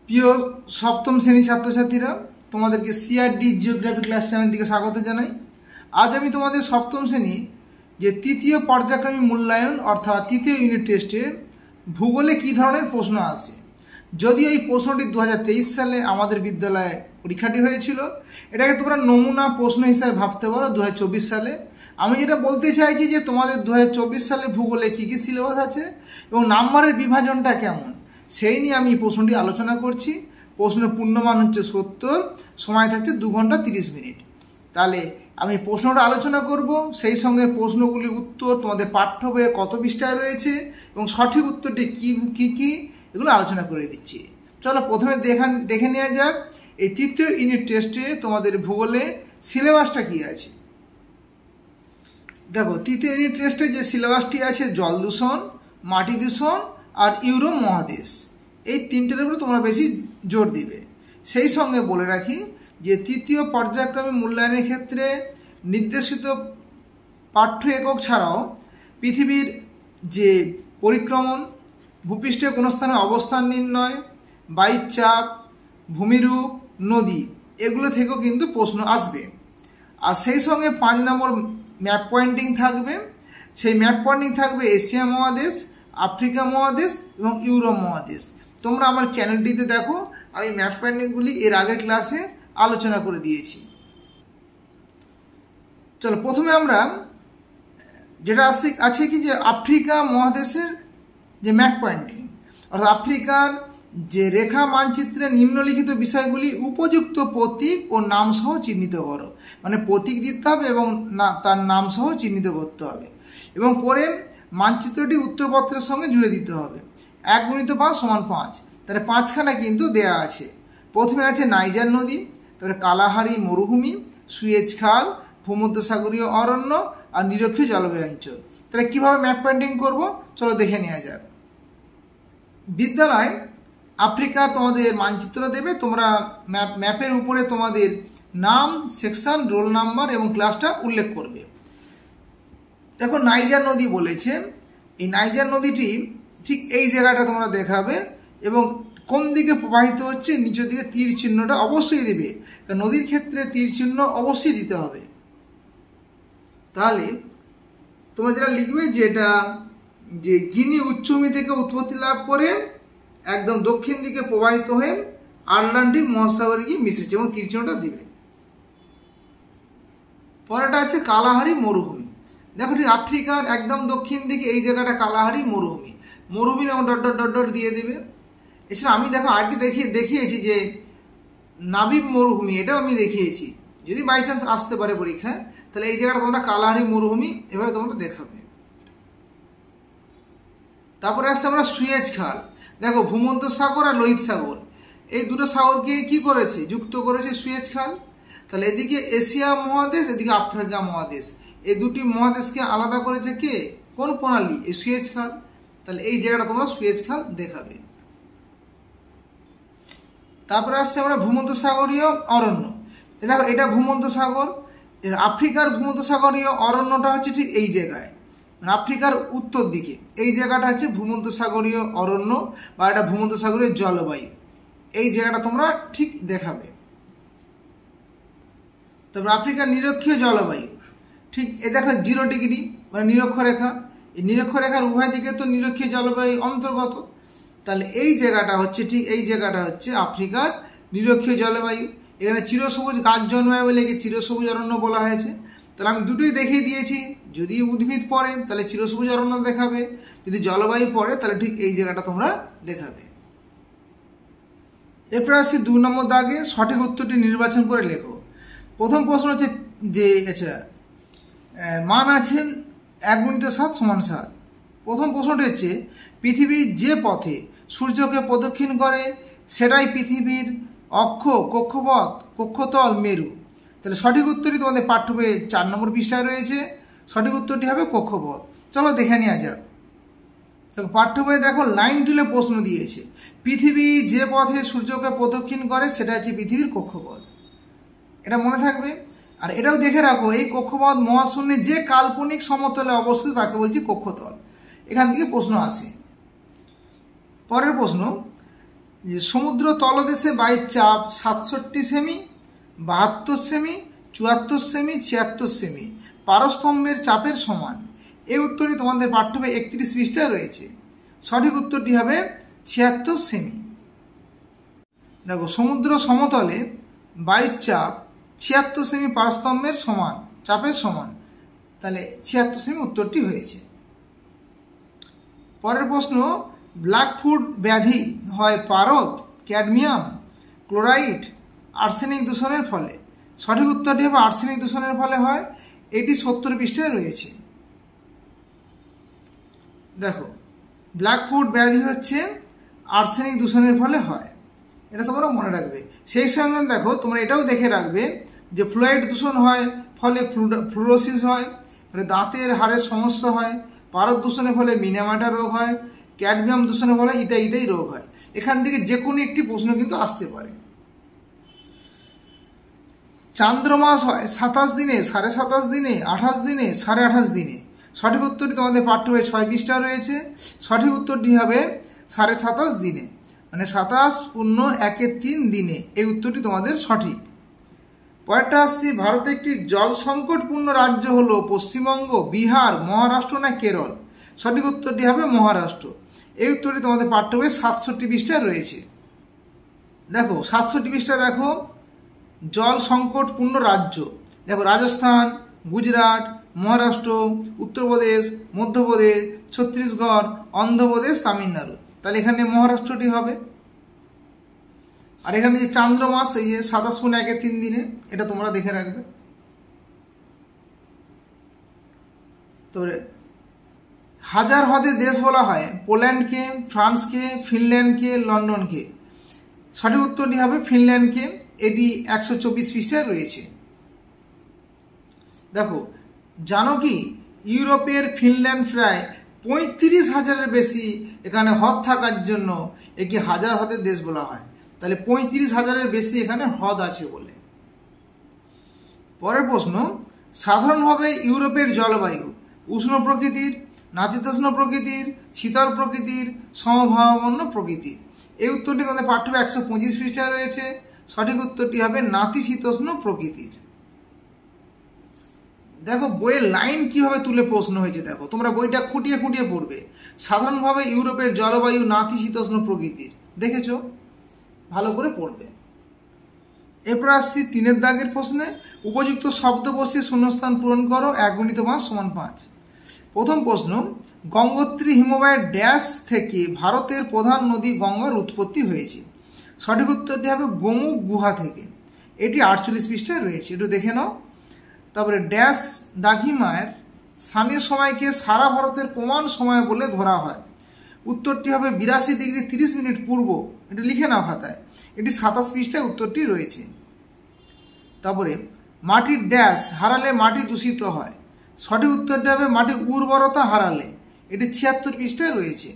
প্রিয় সপ্তম শ্রেণী ছাত্রছাত্রীরা, তোমাদেরকে সিআরডি জিওগ্রাফি ক্লাস চ্যানেল থেকে স্বাগত জানাই। আজ আমি তোমাদের সপ্তম শ্রেণী যে তৃতীয় পর্যায়ক্রমী মূল্যায়ন অর্থাৎ তৃতীয় ইউনিট টেস্টে ভূগোলে কী ধরনের প্রশ্ন আসে। যদিও এই প্রশ্নটি 2023 সালে আমাদের বিদ্যালয়ে পরীক্ষাটি হয়েছিল, এটাকে তোমরা নমুনা প্রশ্ন হিসাবে ভাবতে পারো 2024 সালে। আমি যেটা বলতে চাইছি যে তোমাদের 2024 সালে ভূগোলে কী কী সিলেবাস আছে এবং নাম্বারের বিভাজনটা কেমন, সেই নিয়ে আমি এই প্রশ্নটি আলোচনা করছি। প্রশ্নের পূর্ণমান হচ্ছে 70, সময় থাকছে 2 ঘন্টা 30 মিনিট। তাহলে আমি প্রশ্নটা আলোচনা করব, সেই সঙ্গে প্রশ্নগুলির উত্তর তোমাদের পাঠ্য বইয়ে কত পৃষ্ঠায় রয়েছে এবং সঠিক উত্তরটি কী কী এগুলো আলোচনা করে দিচ্ছি। চলো প্রথমে দেখে নেওয়া যাক এই তৃতীয় ইউনিট টেস্টে তোমাদের ভূগোলে সিলেবাসটা কী আছে। দেখো, তৃতীয় ইউনিট টেস্টে যে সিলেবাসটি আছে জল দূষণ, মাটি দূষণ আর ইউরোপ মহাদেশ, এই তিনটের উপরে তোমরা বেশি জোর দিবে। সেই সঙ্গে বলে রাখি যে তৃতীয় পর্যায়ক্রমে মূল্যায়নের ক্ষেত্রে নির্দেশিত পাঠ্য একক ছাড়াও পৃথিবীর যে পরিক্রমণ, ভূপৃষ্ঠে কোনো স্থানে অবস্থান নির্ণয়, বায়ুর চাপ, ভূমিরূপ, নদী, এগুলো থেকেও কিন্তু প্রশ্ন আসবে। আর সেই সঙ্গে 5 নম্বর ম্যাপ পয়েন্টিং থাকবে। সেই ম্যাপ পয়েন্টিং থাকবে এশিয়া মহাদেশ, আফ্রিকা মহাদেশ এবং ইউরোপ মহাদেশ। তোমরা আমার চ্যানেলটিতে দেখো, আমি ম্যাপ পয়েন্টিংগুলি এর আগের ক্লাসে আলোচনা করে দিয়েছি। চলো প্রথমে আমরা যেটা আছে কি যে আফ্রিকা মহাদেশের যে ম্যাপ পয়েন্টিং, অর্থাৎ আফ্রিকার যে রেখা মানচিত্রে নিম্নলিখিত বিষয়গুলি উপযুক্ত প্রতীক ও নাম সহ চিহ্নিত করো। মানে প্রতীক দিতে হবে এবং তার নাম সহ চিহ্নিত করতে হবে, এবং পরে মানচিত্রটি উত্তরপত্রের সঙ্গে জুড়ে দিতে হবে। 1 × 5 = 5, তাহলে 5খানা কিন্তু দেয়া আছে। প্রথমে আছে নাইজার নদী, তারপরে কালাহারি মরুভূমি, সুয়েজ খাল, ভূমধ্যসাগরীয় অরণ্য আর নিরক্ষীয় জলবায়ু অঞ্চল। তাহলে কীভাবে ম্যাপ পেন্টিং করব চলো দেখে নেওয়া যাক। বিদ্যালয় আফ্রিকার তোমাদের মানচিত্র দেবে, তোমরা ম্যাপের উপরে তোমাদের নাম, সেকশন, রোল নাম্বার এবং ক্লাসটা উল্লেখ করবে। দেখো নাইজার নদী বলেছে, এই নাইজার নদীটি ঠিক এই জায়গাটা তোমরা দেখাবে এবং কোন দিকে প্রবাহিত হচ্ছে নিচের দিকে তীর চিহ্নটা অবশ্যই দেবে, কারণ নদীর ক্ষেত্রে তীর চিহ্ন অবশ্যই দিতে হবে। তাহলে তোমরা যেটা লিখবে যেটা যে গিনি উচ্চভূমি থেকে উৎপত্তি লাভ করে একদম দক্ষিণ দিকে প্রবাহিত হয়ে আটলান্টিক মহাসাগরে গিয়ে মিশেছে এবং তীর চিহ্নটা দেবে। পরেরটা আছে কালাহারি মরুভূমি। দেখো ঠিক আফ্রিকার একদম দক্ষিণ দিকে এই জায়গাটা কালাহারি মরুভূমি, মরুভূমি এবং ডট ডট ডট ডট দিয়ে দেবে। এছাড়া আমি দেখো আরটি দেখিয়েছি যে নাবিব মরুভূমি, এটাও আমি দেখিয়েছি, যদি বাই চান্স আসতে পারে পরীক্ষায়, তাহলে এই জায়গাটা তোমরা কালাহারি মরুভূমি এভাবে তোমরা দেখাবে। তারপরে আসছে আমরা সুয়েজ খাল। দেখো ভূমধ্যসাগর আর লোহিত সাগর, এই দুটো সাগরকে কি করেছে, যুক্ত করেছে সুয়েজ খাল। তাহলে এদিকে এশিয়া মহাদেশ, এদিকে আফ্রিকা মহাদেশ, এই দুটি মহাদেশকে আলাদা করেছে কে, কোন প্রণালী, এই সুয়েজ খাল। তাহলে এই জায়গাটা তোমরা সুয়েজ খাল দেখাবে। তারপরে আসছে আমরা ভূমধ্যসাগরীয় অরণ্য। দেখো এটা ভূমধ্যসাগর, এর আফ্রিকার ভূমধ্যসাগরীয় অরণ্যটা হচ্ছে ঠিক এই জায়গায়, আফ্রিকার উত্তর দিকে এই জায়গাটা হচ্ছে ভূমধ্যসাগরীয় অরণ্য বা এটা ভূমধ্যসাগরীয় জলবায়ু, এই জায়গাটা তোমরা ঠিক দেখাবে। তারপর আফ্রিকার নিরক্ষীয় জলবায়ু, ঠিক এ দেখো 0 ডিগ্রি মানে নিরক্ষরেখা, এই নিরক্ষরেখার উভয় দিকে তো নিরক্ষীয় জলবায়ু অন্তর্গত। তাহলে এই জায়গাটা হচ্ছে ঠিক এই জায়গাটা হচ্ছে আফ্রিকার নিরক্ষীয় জলবায়ু। এখানে চিরসবুজ গাছ জন্মায় বলে একে চিরসবুজ অরণ্য বলা হয়েছে। তাহলে আমি দুটোই দেখিয়ে দিয়েছি, যদি উদ্ভিদ পড়ে তাহলে চিরসবুজ অরণ্য দেখাবে, যদি জলবায়ু পড়ে তাহলে ঠিক এই জায়গাটা তোমরা দেখাবে। এরপরে আসছি 2 নম্বর দাগে, সঠিক উত্তরটি নির্বাচন করে লেখো। প্রথম প্রশ্ন হচ্ছে যে আচ্ছা মান আছে 1 × 7 = 7। প্রথম প্রশ্নটি হচ্ছে পৃথিবীর যে পথে সূর্যকে প্রদক্ষিণ করে সেটাই পৃথিবীর অক্ষ, কক্ষপথ, কক্ষতল, মেরু। তাহলে সঠিক উত্তরটি তোমাদের পাঠ্য বইয়ের 4 নম্বর পৃষ্ঠায় রয়েছে, সঠিক উত্তরটি হবে কক্ষপথ। চলো দেখে নেওয়া যাক। দেখো পাঠ্য বইয়ে দেখো লাইন তুলে প্রশ্ন দিয়েছে, পৃথিবী যে পথে সূর্যকে প্রদক্ষিণ করে সেটা হচ্ছে পৃথিবীর কক্ষপথ, এটা মনে থাকবে। আর এটাও দেখে রাখো এই কক্ষপথ মহাশূন্যে যে কাল্পনিক সমতলে অবস্থিত তাকে বলছি কক্ষতল, এখান থেকে প্রশ্ন আসে। পরের প্রশ্ন, যে সমুদ্র তলদেশে বায়ুর চাপ 67 সেমি, 72 সেমি, 74 সেমি, 76 সেমি পারস্তম্ভের চাপের সমান। এই উত্তরটি তোমাদের পাঠ্য বই 31 পৃষ্ঠায় রয়েছে। সঠিক উত্তরটি হবে 76 সেমি। দেখো, সমুদ্র সমতলে বায়ুর চাপ 76 সেমি পারস্তম্ভের সমান, চাপের সমান, তাহলে 76 সেমি উত্তরটি হয়েছে। পরের প্রশ্ন, ব্ল্যাকফুট ব্যাধি হয় পারদ, ক্যাডমিয়াম, ক্লোরাইড, আর্সেনিক দূষণের ফলে। সঠিক উত্তরটি হবে আর্সেনিক দূষণের ফলে হয়। এটি 70 পৃষ্ঠায় রয়েছে। দেখো, ব্ল্যাকফুট ব্যাধি হচ্ছে আর্সেনিক দূষণের ফলে হয়, এটা তোমরা মনে রাখবে। সেই সঙ্গে দেখো, তোমরা এটাও দেখে রাখবে যে ফ্লুরাইড দূষণ হয় ফলে ফ্লুরোসিস হয়, মানে দাঁতের হাড়ের সমস্যা হয়, পারদ দূষণের ফলে মিনামাটা রোগ হয়, ক্যাডমিয়াম দূষণের ফলে ইত্যাদি রোগ হয়। এখান থেকে যে কোনো একটি প্রশ্ন কিন্তু আসতে পারে। চান্দ্রমাস হয় 27 দিনে, 27.5 দিনে, 28 দিনে, 28.5 দিনে। সঠিক উত্তরটি তোমাদের পাঠ্য বই 6 পৃষ্ঠা রয়েছে। সঠিক উত্তরটি হবে 27.5 দিনে, মানে 27+1=3 দিনে। এই উত্তরটি তোমাদের সঠিক। পরেরটা আসছে, ভারতে একটি জল সংকটপূর্ণ রাজ্য হলো পশ্চিমবঙ্গ, বিহার, মহারাষ্ট্র না কেরল। সঠিক উত্তরটি হবে মহারাষ্ট্র। এই উত্তরটি তোমাদের পাঠ্য বই 67 পৃষ্ঠায় রয়েছে। দেখো, 67 পৃষ্ঠা দেখো, জল সংকটপূর্ণ রাজ্য। দেখো, রাজস্থান, গুজরাট, মহারাষ্ট্র, উত্তরপ্রদেশ, মধ্যপ্রদেশ, ছত্তিশগড়, অন্ধ্রপ্রদেশ, তামিলনাড়ু। তাহলে এখানে মহারাষ্ট্রটি হবে। আর এখানে যে চান্দ্রমাস, এই যে 27+1=3 দিনে, এটা তোমরা দেখে রাখবে। তবে হাজার হ্রদের দেশ বলা হয় পোল্যান্ডকে, ফ্রান্সকে, ফিনল্যান্ডকে, লন্ডনকে। সঠিক উত্তরটি হবে ফিনল্যান্ডকে। এটি 124 পৃষ্ঠায় রয়েছে। দেখো, জানো কি ইউরোপের ফিনল্যান্ড প্রায় 35,000-এর বেশি এখানে হ্রদ থাকার জন্য একে হাজার হ্রদের দেশ বলা হয়। তাহলে 35,000-এর বেশি এখানে হ্রদ আছে বলে। পরের প্রশ্ন, সাধারণভাবে ইউরোপের জলবায়ু উষ্ণ প্রকৃতির, নাতিশীতোষ্ণ প্রকৃতির, শীতল প্রকৃতির, সমভাবাপন্ন প্রকৃতির। এই উত্তরটি তোমাদের পাঠ্য বই 125 পৃষ্ঠায় রয়েছে। সঠিক উত্তরটি হবে নাতিশীতোষ্ণ প্রকৃতির। দেখো, বইয়ের লাইন কিভাবে তুলে প্রশ্ন হয়েছে, দেখো তোমরা বইটা খুঁটিয়ে খুঁটিয়ে পড়বে। সাধারণভাবে ইউরোপের জলবায়ু নাতিশীতোষ্ণ প্রকৃতির, দেখেছো, ভালো করে পড়বে। এরপর আসছি 3 দাগের প্রশ্নে। উপযুক্ত শব্দ বসিয়ে শূন্যস্থান পূরণ করো। 1×5=5। প্রথম প্রশ্ন, গঙ্গোত্রী হিমবাহের ড্যাশ থেকে ভারতের প্রধান নদী গঙ্গার উৎপত্তি হয়েছে। সঠিক উত্তরটি হবে গোমুখ গুহা থেকে। এটি 48 পৃষ্ঠায় রয়েছে, একটু দেখে নাও। তারপরে ড্যাশ দাঘিমার স্থানীয় সময়কে সারা ভারতের প্রমাণ সময় বলে ধরা হয়। উত্তরটি হবে 82°30' পূর্ব। এটা লিখে নাও খাতায়। এটি 27 পৃষ্ঠায় উত্তরটি রয়েছে। তারপরে মাটির ড্যাশ হারালে মাটি দূষিত হয়। সঠিক উত্তরটি হবে মাটির উর্বরতা হারালে। এটি 76 পৃষ্ঠায় রয়েছে।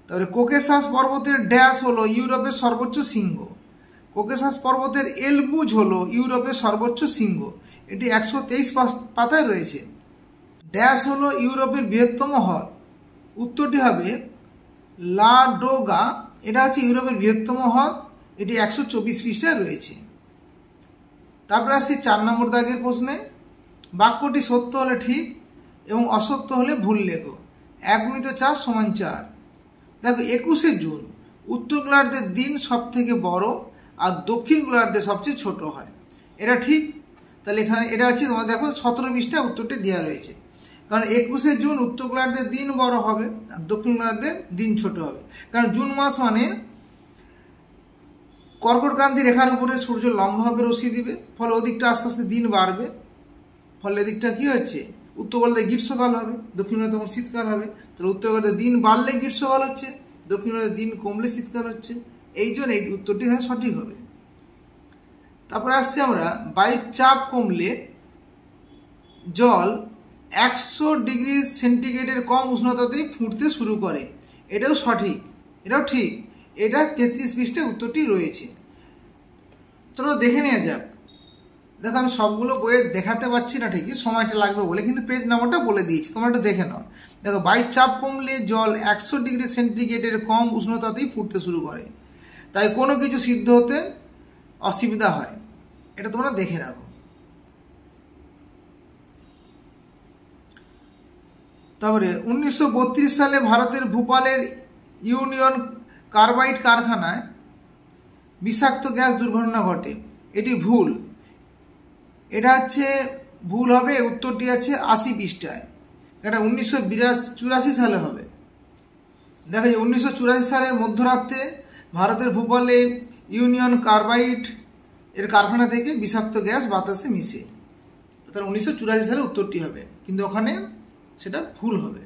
তারপরে কোকেশাস পর্বতের ড্যাশ হলো ইউরোপের সর্বোচ্চ শৃঙ্গ। কোকেশাস পর্বতের এলবুজ হলো ইউরোপের সর্বোচ্চ শৃঙ্গ। এটি 123 পাতায় রয়েছে। ড্যাশ হলো ইউরোপের বৃহত্তম হ্রদ। উত্তরটি হবে লাডোগা। এটা হচ্ছে ইউরোপের বৃহত্তম হ্রদ। এটি 124 পৃষ্ঠায় রয়েছে। তারপরে আসছি 4 নম্বর দাগের প্রশ্নে। বাক্যটি সত্য হলে ঠিক এবং অসত্য হলে ভুল লেখো। 1×4=4। দেখো, 21শে জুন উত্তর গোলার্ধের দিন সব থেকে বড় আর দক্ষিণ গোলার্ধে সবচেয়ে ছোট হয়। এটা ঠিক। তাহলে এখানে এটা হচ্ছে তোমার দেখো 17 পৃষ্ঠায় উত্তরটি দেওয়া রয়েছে। কারণ 21শে জুন উত্তর গোলার্ধের দিন বড় হবে আর দক্ষিণ গোলার্ধের দিন ছোট হবে। কারণ জুন মাস মানে কর্কটক্রান্তি রেখার উপরে সূর্য লম্বভাবে রশ্মি দিবে, ফলে ওদিকটা আস্তে আস্তে দিন বাড়বে। ফলে এদিকটা কি হচ্ছে, উত্তর গোলার্ধে গ্রীষ্মকাল হবে, দক্ষিণ গোলার্ধে তখন শীতকাল হবে। তাহলে উত্তর গোলার্ধে দিন বাড়লে গ্রীষ্মকাল হচ্ছে, দক্ষিণ গোলার্ধে দিন কমলে শীতকাল হচ্ছে। এই জন্য এই উত্তরটি সঠিক হবে। তারপরে আসছে আমরা বায়ুর চাপ কমলে জল 100°C কম উষ্ণতাতেই ফুটতে শুরু করে। এটাও সঠিক, এটাও ঠিক। এটা 33 পৃষ্ঠায় উত্তরটি রয়েছে। চলো দেখে নেওয়া যাক। দেখো আমি সবগুলো বইয়ে দেখাতে পারছি না ঠিকই, সময়টা লাগবে বলে, কিন্তু পেজ নাম্বারটা বলে দিয়েছি, তোমরা একটু দেখে নাও। দেখো বায়ুর চাপ কমলে জল 100 ডিগ্রি সেন্টিগ্রেডের কম উষ্ণতাতেই ফুটতে শুরু করে, তাই কোনো কিছু সিদ্ধ হতে অসুবিধা হয়, এটা তোমরা দেখে রাখো। তারপরে 1932 সালে ভারতের ভোপালের ইউনিয়ন কার্বাইড কারখানায় বিষাক্ত গ্যাস দুর্ঘটনা ঘটে। এটি ভুল, এটা হচ্ছে ভুল হবে, উত্তরটি আছে 80 পৃষ্ঠায়। এটা 1984 সালে হবে। দেখা যায় 1984 সালের মধ্যরাতে ভারতের ভোপালে ইউনিয়ন কার্বাইড এর কারখানা থেকে বিষাক্ত গ্যাস বাতাসে মিশে, তাহলে 1984 সালে উত্তরটি হবে, কিন্তু ওখানে সেটা ভুল হবে।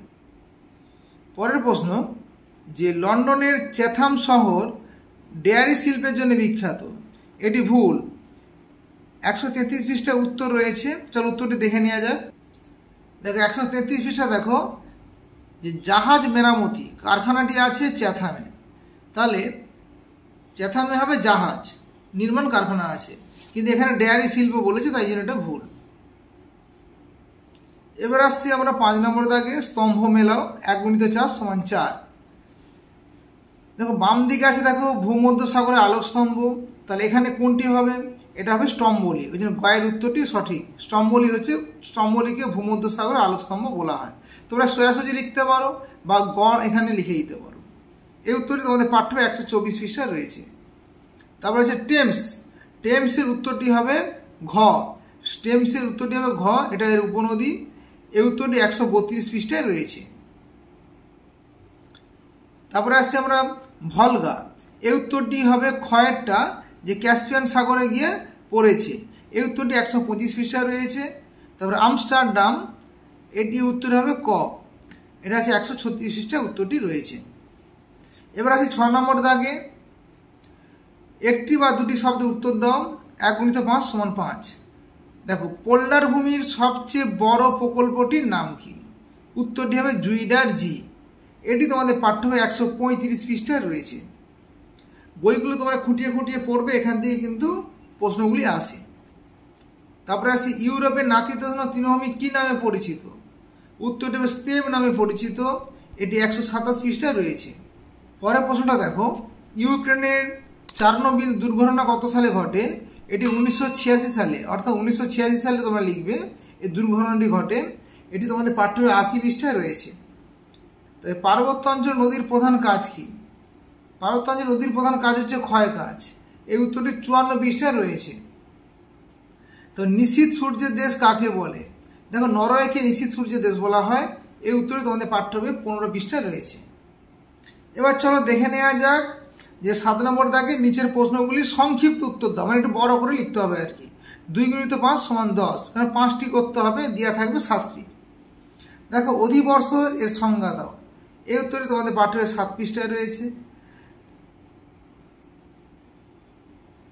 পরের প্রশ্ন, যে লন্ডনের চ্যাথাম শহর ডেয়ারি শিল্পের জন্য বিখ্যাত, এটি ভুল। 133 পৃষ্ঠা উত্তর রয়েছে, চলো উত্তরটি দেখে নেওয়া যাক। দেখো 133 পৃষ্ঠা দেখো যে জাহাজ মেরামতি কারখানাটি আছে চ্যাথামে, তাহলে চ্যাথামে হবে জাহাজ নির্মাণ কারখানা আছে, কিন্তু এখানে ডেয়ারি শিল্প বলেছে, তাই জন্য এটা ভুল। এবার আসছি আমরা 5 নম্বর দাগে, স্তম্ভ মেলাও 1 × 4 = 4। দেখো বাম দিকে আছে দেখো ভূমধ্যসাগরের আলোক স্তম্ভ, তাহলে এখানে কোনটি হবে? এটা হবে স্তম্ভলি, ওই জন্য গয়ের উত্তরটি সঠিক। স্তম্ভলিকে ভূমধ্যসাগরের আলোক স্তম্ভ বলা হয়। তোমরা সোজাসুজি লিখতে পারো বা গড় এখানে লিখে দিতে পারো। এই উত্তরটি তোমাদের পাঠ্য 124 পৃষ্ঠা রয়েছে। তারপরে আছে টেমসের উত্তরটি হবে ঘ। টেমসের উত্তরটি হবে ঘ, এটা এর উপনদী। এই উত্তরটি 132 পৃষ্ঠায় রয়েছে। তারপরে আসছে আমরা ভলগা, এই উত্তরটি হবে ক্ষয়েরটা, যে ক্যাসপিয়ান সাগরে গিয়ে পড়েছে। এই উত্তরটি 125 পৃষ্ঠায় রয়েছে। তারপরে আমস্টারডাম, এটি উত্তর হবে ক, এটা আছে 136 পৃষ্ঠায় উত্তরটি রয়েছে। এবার আসি 6 নম্বর দাগে, একটি বা দুটি শব্দে উত্তর দাও। 1 × 5 = 5। দেখো পোল্ডার ভূমির সবচেয়ে বড় প্রকল্পটির নাম কি? উত্তরটি হবে জুইডার জি। এটি তোমাদের পাঠ্য 135 পৃষ্ঠায় রয়েছে। বইগুলো তোমরা খুঁটিয়ে খুঁটিয়ে পড়বে, এখান থেকে কিন্তু প্রশ্নগুলি আসে। তারপরে আসি ইউরোপের নাতিশীতোষ্ণ তৃণভূমি কি নামে পরিচিত? উত্তরটি হবে স্তেপ নামে পরিচিত। এটি 127 পৃষ্ঠায় রয়েছে। পরের প্রশ্নটা দেখো, ইউক্রেনের চারনোবিল দুর্ঘটনা কত সালে ঘটে? এটি 1986 সালে, অর্থাৎ 1986 সালে তোমরা লিখবে এই দুর্ঘটনাটি ঘটে। এটি তোমাদের পাঠ্য 80 পৃষ্ঠায় রয়েছে। তাই পার্বত্য অঞ্চল নদীর প্রধান কাজ কি? পার্বত্য অঞ্চল নদীর প্রধান কাজ হচ্ছে ক্ষয় কাজ। এই উত্তরটি 54 পৃষ্ঠায় রয়েছে। তো নিশীথ সূর্যের দেশ কাকে বলে? দেখো নরওয়েকে নিশীথ সূর্যের দেশ বলা হয়। এই উত্তরটি তোমাদের পাঠ্য 15 পৃষ্ঠায় রয়েছে। এবার চলো দেখে নেওয়া যাক যে 7 নম্বর দাগে নিচের প্রশ্নগুলির সংক্ষিপ্ত উত্তর দাও, মানে একটু বড় করে লিখতে হবে আর কি। 2 × 5 = 10, কারণ 5টি করতে হবে, দেওয়া থাকবে 7টি। দেখো অধিবর্ষ এর সংজ্ঞা দাও। এই উত্তরটি তোমাদের পাঠ্য 7 পৃষ্ঠায় রয়েছে।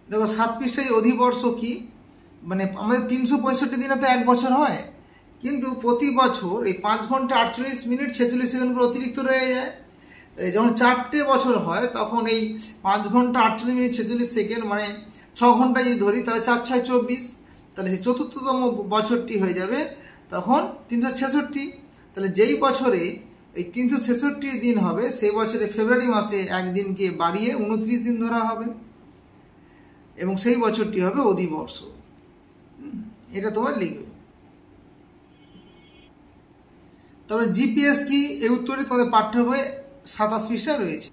দেখো 7 পৃষ্ঠায় অধিবর্ষ কি, মানে আমাদের 365 দিনে তো 1 বছর হয়, কিন্তু প্রতি বছর এই 5 ঘন্টা 48 মিনিট 46 সেকেন্ড করে অতিরিক্ত রয়ে যায়। যখন 4টে বছর হয় তখন এই 5 ঘন্টা 48 মিনিট 46 সেকেন্ড মানে 6 ঘন্টা যদি ধরি, তাহলে 4 × 6 = 24, তাহলে সেই 4র্থতম বছরটি হয়ে যাবে তখন 366। তাহলে যেই বছরে এই 366 দিন হবে, সেই বছরে ফেব্রুয়ারি মাসে একদিনকে বাড়িয়ে 29 দিন ধরা হবে, এবং সেই বছরটি হবে অধিবর্ষ। এটা তোমার লিখবে। তবে জিপিএস কি? এই উত্তরটি তোমাদের পাঠ্য বই 27 পৃষ্ঠায় রয়েছে।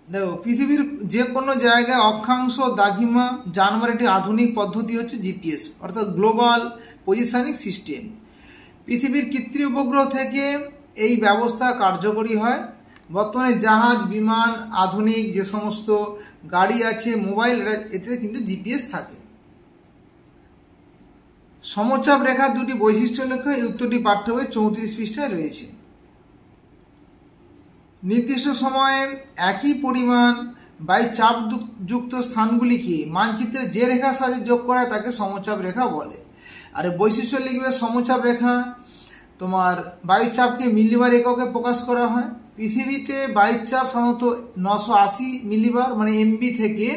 দেখো পৃথিবীর যে কোনো জায়গায় অক্ষাংশ দ্রাঘিমা জানবার একটি আধুনিক পদ্ধতি হচ্ছে জিপিএস, অর্থাৎ গ্লোবাল পজিশনিং সিস্টেম। পৃথিবীর কৃত্রিম উপগ্রহ থেকে এই ব্যবস্থা কার্যকরী হয়। বর্তমানে জাহাজ, বিমান, আধুনিক যে সমস্ত গাড়ি আছে, মোবাইল, এতে কিন্তু জিপিএস থাকে। সমচাপ রেখার দুটি বৈশিষ্ট্য লেখা। এই উত্তরটি পাঠ্য বই 34 পৃষ্ঠায় রয়েছে। নির্দিষ্ট সময়ে একই পরিমাণ বায়ু চাপ যুক্ত স্থানগুলিকে মানচিত্রে যে রেখার সাহায্যে যোগ করা হয় তাকে সমচাপ রেখা বলে। আর বৈশিষ্ট্য লিখবে, সমচাপ রেখা তোমার বায়ুচাপকে মিলিবার এককে প্রকাশ করা হয়। পৃথিবীতে বায়ুচাপ সাধারণত 980 মিলিবার মানে এমবি থেকে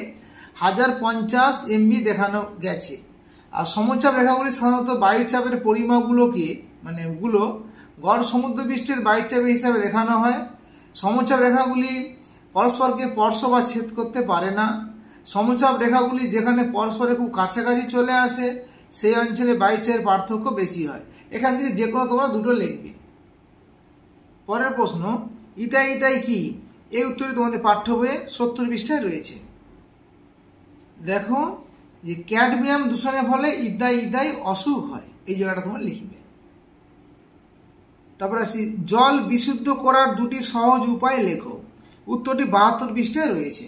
1050 এমবি দেখানো গেছে। আর সমচাপ রেখাগুলি সাধারণত বায়ুচাপের পরিমাপগুলোকে গড় সমুদ্রপৃষ্ঠের বায়ুচাপ হিসাবে দেখানো হয়। সমচাপ রেখাগুলি পরস্পরকে স্পর্শ বা ছেদ করতে পারে না। সমচাপ রেখাগুলি যেখানে পরস্পরের খুব কাছাকাছি চলে আসে সেই অঞ্চলে বায়ুচাপের পার্থক্য বেশি হয়। এখান থেকে যে কোনো তোমরা দুটো লিখবে। পরের প্রশ্ন, ইতাই ইতাই কি? এই উত্তরটি তোমাদের পাঠ্য বইয়ে 70 পৃষ্ঠায় রয়েছে। দেখো যে ক্যাডমিয়াম দূষণের ফলে ইতাই ইতাই অসুখ হয়, এই জায়গাটা তোমরা লিখবে। তারপর আসি, জল বিশুদ্ধ করার দুটি সহজ উপায় লেখো। উত্তরটি 72 পৃষ্ঠায় রয়েছে।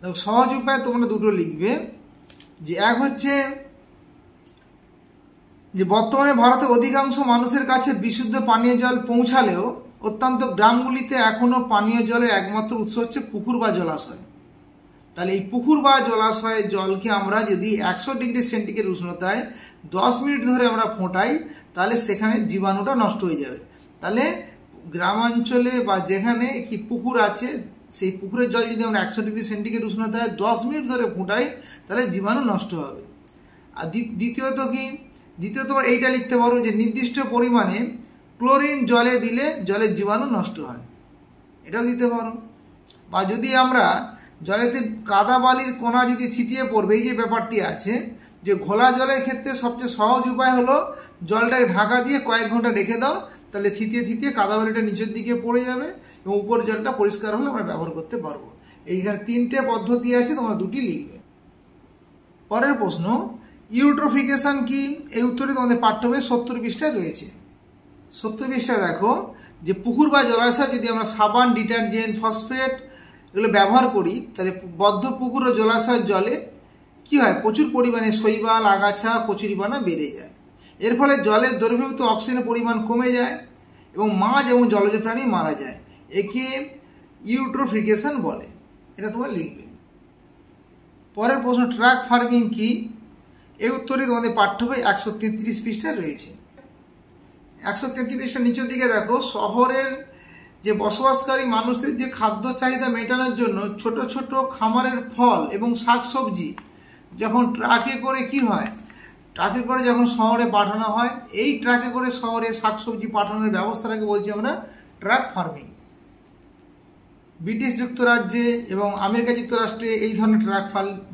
দেখো সহজ উপায় তোমরা দুটো লিখবে। যে এক হচ্ছে যে বর্তমানে ভারতের অধিকাংশ মানুষের কাছে বিশুদ্ধ পানীয় জল পৌঁছালেও অত্যন্ত গ্রামগুলিতে এখনো পানীয় জলের একমাত্র উৎস হচ্ছে পুকুর বা জলাশয়। তাহলে এই পুকুর বা জলাশয়ের জলকে আমরা যদি 100 ডিগ্রি সেন্টিগ্রেড উষ্ণতায় 10 মিনিট ধরে আমরা ফোটাই তাহলে সেখানে জীবাণুটা নষ্ট হয়ে যাবে। তাহলে গ্রামাঞ্চলে বা যেখানে কি পুকুর আছে সেই পুকুরের জল যদি আমরা 100 ডিগ্রি সেন্টিগ্রেড উষ্ণতায় 10 মিনিট ধরে ফোটাই তাহলে জীবাণু নষ্ট হবে। আর দ্বিতীয়ত তোমরা এইটা লিখতে পারো যে নির্দিষ্ট পরিমাণে ক্লোরিন জলে দিলে জলের জীবাণু নষ্ট হয়, এটাও দিতে পারো। বা যদি আমরা জলেতে কাদা বালির কণা যদি থিতিয়ে পড়বে, এই যে ব্যাপারটি আছে যে ঘোলা জলের ক্ষেত্রে সবচেয়ে সহজ উপায় হলো জলটাকে ঢাকা দিয়ে কয়েক ঘন্টা রেখে দাও, তাহলে থিতিয়ে থিতিয়ে কাদা বালিটা নিচের দিকে পড়ে যাবে এবং উপরের জলটা পরিষ্কার হলে আমরা ব্যবহার করতে পারবো। এইখানে 3টে পদ্ধতি আছে, তোমরা 2টি লিখবে। পরের প্রশ্ন, ইউট্রোফিকেশন কি? এই উত্তরটি তোমাদের পাঠ্য বইয়ে 70 পৃষ্ঠায় রয়েছে। 70 পৃষ্ঠায় দেখো যে পুকুর বা জলাশয় যদি আমরা সাবান, ডিটারজেন্ট, ফসফেট এগুলো ব্যবহার করি তাহলে বদ্ধ পুকুর ও জলাশয়ের জলে কি হয়, প্রচুর পরিমাণে শৈবাল, আগাছা, কচুরিপানা বেড়ে যায়। এর ফলে জলের দ্রবীভূত অক্সিজেনের পরিমাণ কমে যায় এবং মাছ এবং জলজ প্রাণী মারা যায়। একে ইউট্রোফিকেশন বলে, এটা তোমরা লিখবে। পরের প্রশ্ন, ট্রাক ফার্মিং কি? এই উত্তরটি তোমাদের পাঠ্য বই 133 পৃষ্ঠায় রয়েছে। 133 পৃষ্ঠার নিচের দিকে দেখো, শহরের যে বসবাসকারী মানুষের যে খাদ্য চাহিদা মেটানোর জন্য ছোট ছোট খামারের ফল এবং শাকসবজি যখন ট্রাকে করে কি হয়, ট্রাকে করে যখন শহরে পাঠানো হয়, এই ট্রাকে করে শহরে শাকসবজি পাঠানোর ব্যবস্থাটাকে বলছি আমরা ট্রাক ফার্মিং। ব্রিটিশ যুক্তরাজ্যে এবং আমেরিকা যুক্তরাষ্ট্রে এই ধরনের ট্রাক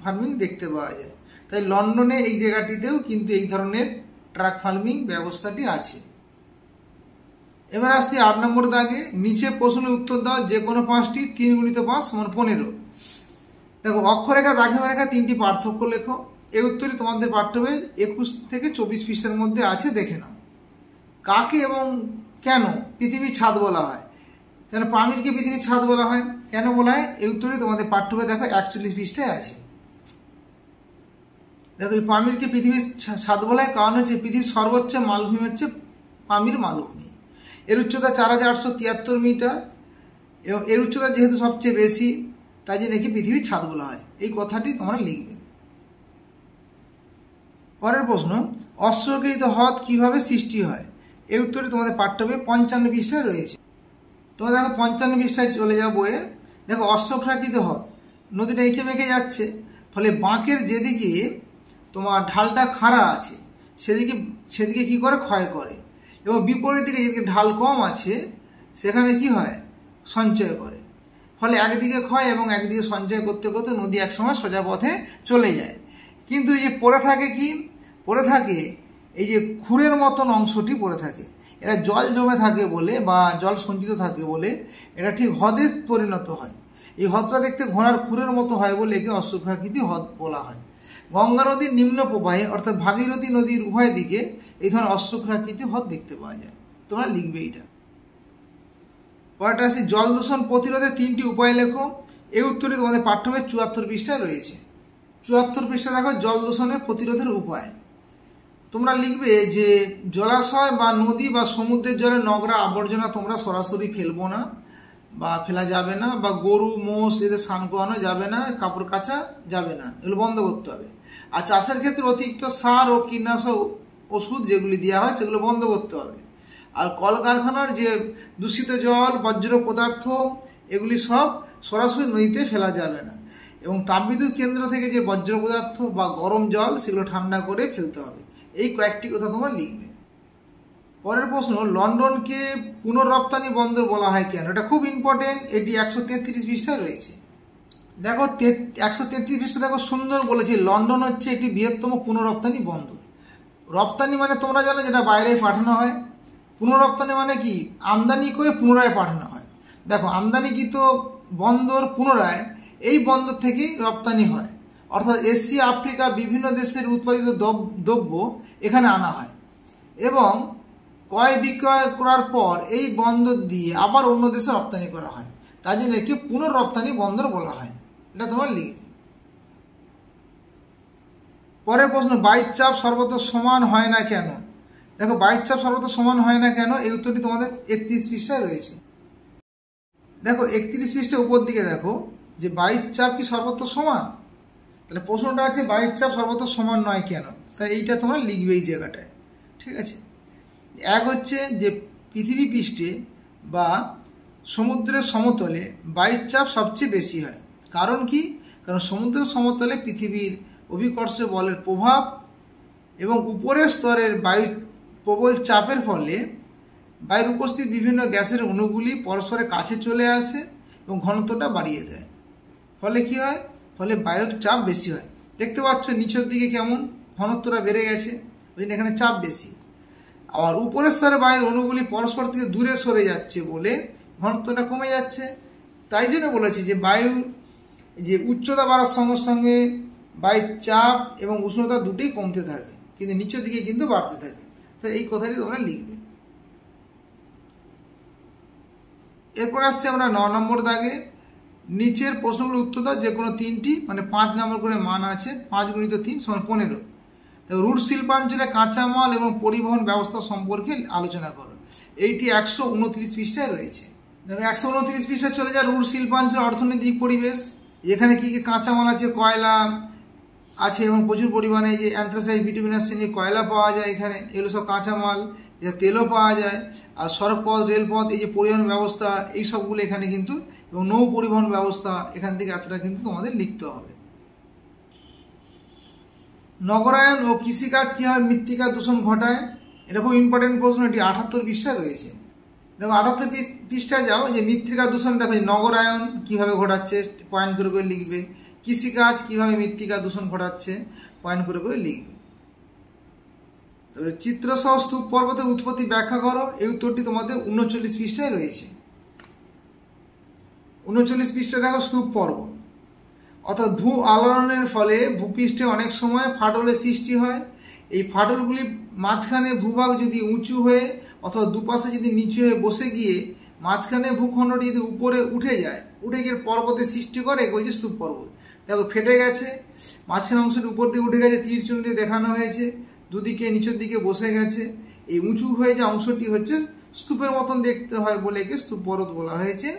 ফার্মিং দেখতে পাওয়া যায়। তাই লন্ডনে এই জায়গাটিতেও কিন্তু এই ধরনের ট্রাক ফার্মিং ব্যবস্থাটি আছে। এবার আসছি 8 নম্বর দাগে, নিচে প্রশ্নের উত্তর দাও যে কোনো 5টি। 3 × 5 = 15। দেখো অক্ষরেখা, দ্রাঘিমারেখা 3টি পার্থক্য লেখো। এই উত্তরটি তোমাদের পাঠ্য বই 21 থেকে 24 পৃষ্ঠার মধ্যে আছে, দেখে নাও। কাকে এবং কেন পৃথিবীর ছাদ বলা হয়? কেন পামিরকে পৃথিবীর ছাদ বলা হয়, কেন বলা হয়? এই উত্তরটি তোমাদের পাঠ্য বই দেখো 41 পৃষ্ঠায় আছে। দেখো এই পামিরকে পৃথিবীর ছাদ বলা হয় কারণ হচ্ছে পৃথিবীর সর্বোচ্চ মালভূমি হচ্ছে পামির মালভূমি। এর উচ্চতা 4873 মিটার এবং এর উচ্চতা যেহেতু সবচেয়ে বেশি তাই জন্য নাকি পৃথিবীর ছাদ বলা হয়। এই কথাটি তোমরা লিখবে। পরের প্রশ্ন, অশ্বকৃত হ্রদ কিভাবে সৃষ্টি হয়? এই উত্তরটি তোমাদের পাঠ্য বই 55 পৃষ্ঠায় রয়েছে। তোমরা দেখো 55 পৃষ্ঠায় চলে যাও বইয়ে। দেখো অশ্বকৃত হ্রদ, নদীটা এঁকে মেঁকে যাচ্ছে, ফলে বাঁকের যেদিকে তোমার ঢালটা খাড়া আছে সেদিকে কি করে, ক্ষয় করে, এবং বিপরীত দিকে যেদিকে ঢাল কম আছে সেখানে কি হয়, সঞ্চয় করে। ফলে একদিকে ক্ষয় এবং একদিকে সঞ্চয় করতে করতে নদী একসময় সোজা পথে চলে যায়। কিন্তু এই যে পড়ে থাকে এই যে খুরের মতন অংশটি পড়ে থাকে, এটা জল জমে থাকে বলে বা জল সঞ্চিত থাকে বলে এটা ঠিক হ্রদে পরিণত হয়। এই হ্রদটা দেখতে ঘোড়ার খুরের মতো হয় বলে একে অশ্বক্ষাকৃতি হ্রদ বলা হয়। গঙ্গা নদীর নিম্ন প্রবাহে অর্থাৎ ভাগীরথী নদীর উভয় দিকে এই ধরনের অশ্বক্ষাকৃতি হ্রদ দেখতে পাওয়া যায়। তোমরা লিখবে এইটা। পরেরটা আসি, জল দূষণ প্রতিরোধে 3টি উপায় লেখো। এই উত্তরটি তোমাদের পাঠ্য বই 74 পৃষ্ঠায় রয়েছে। 74 পৃষ্ঠা দেখো জল দূষণের প্রতিরোধের উপায়। তোমরা লিখবে যে জলাশয় বা নদী বা সমুদ্রের জলে নোংরা আবর্জনা তোমরা সরাসরি ফেলবো না বা ফেলা যাবে না, বা গরু মোষ এদের স্নান করানো যাবে না, কাপড় কাচা যাবে না, এগুলো বন্ধ করতে হবে। আর চাষের ক্ষেত্রে অতিরিক্ত সার ও কীটনাশক ওষুধ যেগুলি দেওয়া হয় সেগুলো বন্ধ করতে হবে। আর কলকারখানার যে দূষিত জল, বর্জ্য পদার্থ এগুলি সব সরাসরি নদীতে ফেলা যাবে না। এবং তাপবিদ্যুৎ কেন্দ্র থেকে যে বজ্র পদার্থ বা গরম জল সেগুলো ঠান্ডা করে ফেলতে হবে। এই কয়েকটি কথা তোমরা লিখবে। পরের প্রশ্ন, লন্ডনকে পুনর্রপ্তানি বন্দর বলা হয় কেন? এটা খুব ইম্পর্টেন্ট। এটি 133 পৃষ্ঠায় রয়েছে। দেখো 133 পৃষ্ঠা দেখো সুন্দর বলেছি, লন্ডন হচ্ছে একটি বৃহত্তম পুনর্রপ্তানি বন্দর। রপ্তানি মানে তোমরা জানো যেটা বাইরে পাঠানো হয়, পুনর্রপ্তানি মানে কি আমদানি করে পুনরায় পাঠানো হয়। দেখো আমদানিকৃত বন্দর পুনরায় এই বন্দর থেকেই রপ্তানি হয়, অর্থাৎ এশিয়া আফ্রিকা বিভিন্ন দেশের উৎপাদিত দ্রব্য এখানে আনা হয় এবং ক্রয় বিক্রয় করার পর এই বন্দর দিয়ে আবার অন্য দেশে রপ্তানি করা হয়, তাই জন্য একে পুনর্রপ্তানি বন্দর বলা হয়। এটা তোমরা লিখবে। পরের প্রশ্ন, বায়ুর চাপ সর্বত্র সমান হয় না কেন? দেখো বায়ুর চাপ সর্বত্র সমান হয় না কেন, এই উত্তরটি তোমাদের 31 পৃষ্ঠায় রয়েছে। দেখো 31 পৃষ্ঠার উপর দিকে দেখো যে বায়ুর চাপ কি সর্বত্র সমান, তাহলে প্রশ্নটা আছে বায়ুর চাপ সর্বত্র সমান নয় কেন, তাই এইটা তোমরা লিখবে এই জায়গাটায়। ঠিক আছে, এক হচ্ছে যে পৃথিবী পৃষ্ঠে বা সমুদ্রের সমতলে বায়ুর চাপ সবচেয়ে বেশি হয়। কারণ কি? কারণ সমুদ্রের সমতলে পৃথিবীর অভিকর্ষ বলের প্রভাব এবং উপরের স্তরের বায়ু প্রবল চাপের ফলে বায়ুর উপস্থিত বিভিন্ন গ্যাসের অণুগুলি পরস্পরের কাছে চলে আসে এবং ঘনত্বটা বাড়িয়ে দেয়। ফলে কি হয়? ফলে বায়ুর চাপ বেশি হয়। দেখতে পাচ্ছ নিচের দিকে কেমন ঘনত্বটা বেড়ে গেছে, ওই জন্য এখানে চাপ বেশি। আবার উপরের স্তরে বায়ুর অণুগুলি পরস্পর থেকে দূরে সরে যাচ্ছে বলে ঘনত্বটা কমে যাচ্ছে। তাই জন্য বলেছি যে বায়ুর যে উচ্চতা বাড়ার সঙ্গে সঙ্গে বায়ুর চাপ এবং উষ্ণতা দুটোই কমতে থাকে, কিন্তু নিচের দিকে কিন্তু বাড়তে থাকে। তাই এই কথাটি তোমরা লিখবে। এরপর আসছে আমরা 9 নম্বর দাগে, নিচের প্রশ্নগুলোর উত্তর দাও যে কোনো তিনটি, মানে 5 নম্বর করে মান আছে, 5 × 3 = 15। রুট শিল্পাঞ্চলে কাঁচামাল এবং পরিবহন ব্যবস্থা সম্পর্কে আলোচনা করো। এইটি 129 পৃষ্ঠায় রয়েছে। দেখো 129 পৃষ্ঠায় চলে যায় রুট শিল্পাঞ্চল অর্থনৈতিক পরিবেশ। এখানে কি কি কাঁচামাল আছে, কয়লা আছে এবং প্রচুর পরিমাণে যে অ্যান্থ্রাসাইট বিটুমিনাস শ্রেণীর কয়লা পাওয়া যায় এখানে, এগুলো সব কাঁচামাল। যা তেলও পাওয়া যায়, আর সড়কপথ রেলপথ এই যে পরিবহন ব্যবস্থা এই সবগুলো এখানে কিন্তু, এবং নৌ পরিবহন ব্যবস্থা এখান থেকে এতটা কিন্তু তোমাদের লিখতে হবে। নগরায়ন ও কৃষিকাজ কীভাবে মৃত্তিকা দূষণ ঘটায়, এটা খুব ইম্পর্টেন্ট প্রশ্ন। এটি 78 পৃষ্ঠায় রয়েছে। দেখো 78 পৃষ্ঠায় যাও, যে মৃত্তিকা দূষণ দেখো নগরায়ন কীভাবে ঘটাচ্ছে পয়েন্ট করে করে লিখবে, কৃষিকাজ কীভাবে মৃত্তিকা দূষণ ঘটাচ্ছে পয়েন্ট করে করে লিখবে। তবে চিত্রসহ স্তূপ পর্বতের উৎপত্তি ব্যাখ্যা করো, এই উত্তরটি তোমাদের 39 পৃষ্ঠায় রয়েছে। 39 পৃষ্ঠায় দেখো স্তূপ পর্বত, অর্থাৎ ভূ আলোড়নের ফলে ভূপৃষ্ঠে অনেক সময় ফাটলের সৃষ্টি হয়। এই ফাটলগুলি মাঝখানে ভূভাগ যদি উঁচু হয়ে অথবা দুপাশে যদি নিচু হয়ে বসে গিয়ে মাঝখানে ভূখণ্ডটি যদি উপরে উঠে যায়, উঠে গিয়ে পর্বতের সৃষ্টি করে, বলছে স্তূপ পর্বত। দেখো ফেটে গেছে, মাঝখানে অংশটি উপর দিকে উঠে গেছে, তীর চিহ্ন দিয়ে দেখানো হয়েছে, দুদিকে নিচের দিকে বসে গেছে। এই উঁচু হয়ে যে অংশটি হচ্ছে স্তূপের মতন দেখতে হয় বলে একে স্তূপ পর্বত বলা হয়েছে।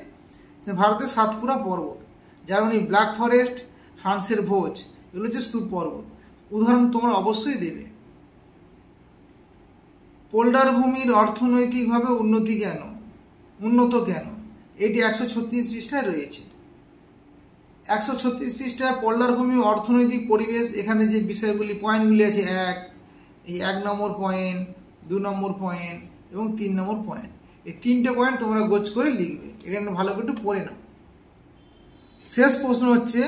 ভারতের সাতপুরা পর্বত, জার্মানির ব্ল্যাক ফরেস্ট, ফ্রান্সের ভোজ, এগুলো হচ্ছে স্তূপ পর্বত। উদাহরণ তোমরা অবশ্যই দেবে। পোল্ডার ভূমির অর্থনৈতিকভাবে উন্নত কেন, এটি 136 পৃষ্ঠায় রয়েছে। 136 পৃষ্ঠায় পোল্ডার ভূমি অর্থনৈতিক পরিবেশ, এখানে যে বিষয়গুলি পয়েন্টগুলি আছে, এই 1 নম্বর পয়েন্ট, 2 নম্বর পয়েন্ট এবং 3 নম্বর পয়েন্ট, এই 3টে পয়েন্ট তোমরা গোছ করে লিখবে। এখানে ভালো করে একটু পড়ে নাও। শেষ প্রশ্ন হচ্ছে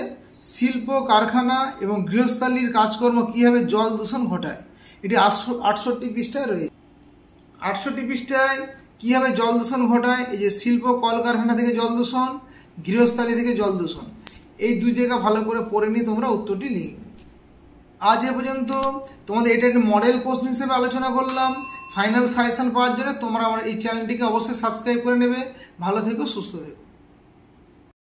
শিল্প কারখানা এবং গৃহস্থালির কাজকর্ম কীভাবে জল দূষণ ঘটায়, এটি 68 পৃষ্ঠায় রয়েছে। 68 পৃষ্ঠায় কীভাবে জল দূষণ ঘটায়, এই যে শিল্প কলকারখানা থেকে জল দূষণ, গৃহস্থালি থেকে জল দূষণ, এই দুই জায়গা ভালো করে পড়ে নিয়ে তোমরা উত্তরটি লিখবে। আজ এ পর্যন্ত তোমাদের এটা একটা মডেল প্রশ্ন হিসেবে আলোচনা করলাম। ফাইনাল সাজেশন পাওয়ার জন্য তোমরা আমার এই চ্যানেলটিকে অবশ্যই সাবস্ক্রাইব করে নেবে। ভালো থেকো, সুস্থ থেকো।